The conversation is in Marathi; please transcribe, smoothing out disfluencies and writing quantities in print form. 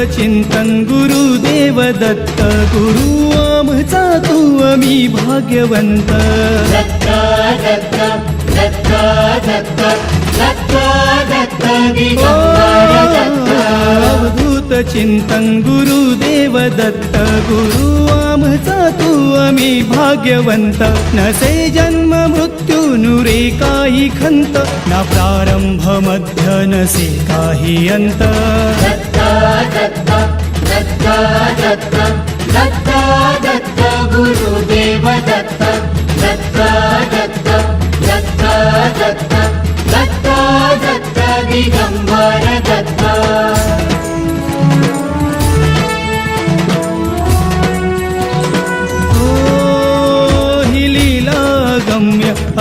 चिंतन गुरुदेव दत्त गुरु आमचा तू आम्ही भाग्यवंत दत्त दत्त दत्त दत्त दत्त दत्त दिगंबर दत्त अवधूत चिंतन गुरुदेव दत्त गुरु आमचा तू आम्ही भाग्यवंत नसे जन्म मृत्यू नुरे काही खंत ना प्रारंभ मध्य नसे काही अंत दत्त दत्त दत्त दत्त दत्त